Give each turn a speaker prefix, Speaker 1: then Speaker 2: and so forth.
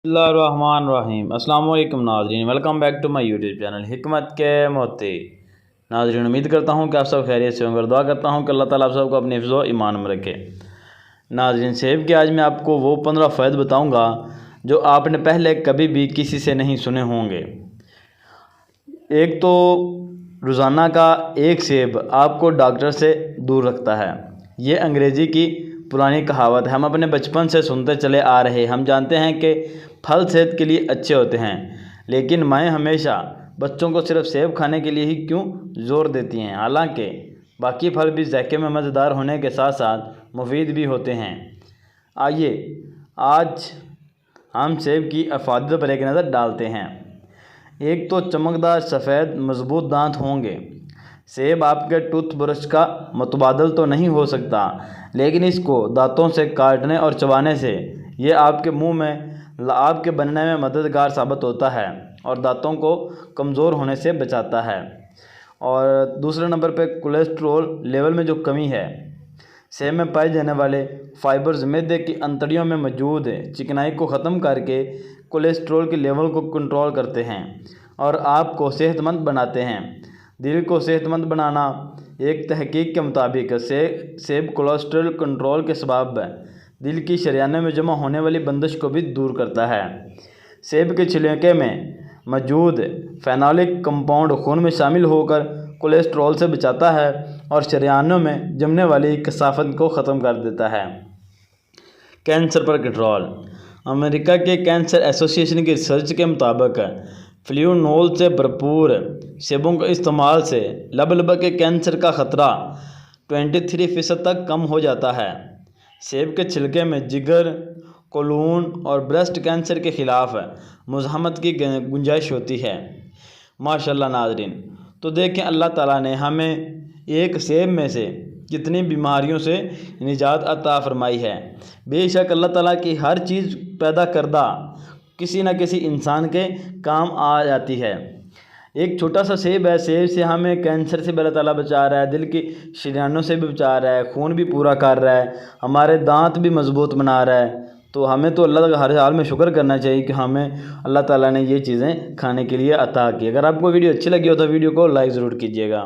Speaker 1: बिस्मिल्लाहिर्रहमानिर्रहीम। अस्सलाम वालेकुम नाज़रीन, welcome back to my YouTube channel हिकमत के मोती। नाज़रीन, उम्मीद करता हूँ कि आप सब खैरियत से होंगे और दुआ करता हूँ कि अल्लाह ताला आप सबको अपने हिफ्ज़ व ईमान में रखे। नाज़रीन, सेब के आज मैं आपको वो 15 फ़ायदे बताऊँगा जो आपने पहले कभी भी किसी से नहीं सुने होंगे। एक तो रोज़ाना का एक सेब आपको डॉक्टर से दूर रखता है। ये अंग्रेज़ी की पुरानी कहावत है, हम अपने बचपन से सुनते चले आ रहे। हम जानते हैं कि फल सेहत के लिए अच्छे होते हैं, लेकिन माएँ हमेशा बच्चों को सिर्फ सेब खाने के लिए ही क्यों ज़ोर देती हैं, हालांकि बाकी फल भी जायके में मज़ेदार होने के साथ साथ मुफीद भी होते हैं। आइए आज हम सेब की अफादत पर एक नज़र डालते हैं। एक तो चमकदार सफ़ेद मजबूत दांत होंगे। सेब आपके टूथब्रश का मुतबादल तो नहीं हो सकता, लेकिन इसको दांतों से काटने और चबाने से ये आपके मुंह में लाभ के बनने में मददगार साबित होता है और दांतों को कमज़ोर होने से बचाता है। और दूसरे नंबर पे कोलेस्ट्रॉल लेवल में जो कमी है, सेब में पाए जाने वाले फाइबर्स मैदे की अंतड़ियों में मौजूद चिकनाई को ख़त्म करके कोलेस्ट्रॉल के लेवल को कंट्रोल करते हैं और आपको सेहतमंद बनाते हैं। दिल को सेहतमंद बनाना, एक तहकीक के मुताबिक सेब कोलेस्ट्रॉल कंट्रोल के सबब दिल की शरियानों में जमा होने वाली बंदिश को भी दूर करता है। सेब के छिलके में मौजूद फेनोलिक कंपाउंड खून में शामिल होकर कोलेस्ट्रॉल से बचाता है और शरियानों में जमने वाली कसाफत को ख़त्म कर देता है। कैंसर पर कंट्रोल। अमेरिका के कैंसर एसोसिएशन की रिसर्च के मुताबिक फ्लूनोल से भरपूर सेबों के इस्तेमाल से लब के कैंसर का ख़तरा 23% तक कम हो जाता है। सेब के छिलके में जिगर, कोलून और ब्रेस्ट कैंसर के ख़िलाफ़ मुज़ाहमत की गुंजाइश होती है। माशाल्लाह नाज़रीन, तो देखें अल्लाह ताला ने हमें एक सेब में से कितनी बीमारियों से निजात अता फरमाई है। बेशक अल्लाह ताला की हर चीज़ पैदा करदा किसी न किसी इंसान के काम आ जाती है। एक छोटा सा सेब है, सेब से हमें कैंसर से भी अल्लाह ताला बचा रहा है, दिल की शरियानों से भी बचा रहा है, खून भी पूरा कर रहा है, हमारे दांत भी मजबूत बना रहा है। तो हमें तो अल्लाह का हर हाल में शुक्र करना चाहिए कि हमें अल्लाह ताला ने ये चीज़ें खाने के लिए अता की। अगर आपको वीडियो अच्छी लगी हो तो वीडियो को लाइक ज़रूर कीजिएगा।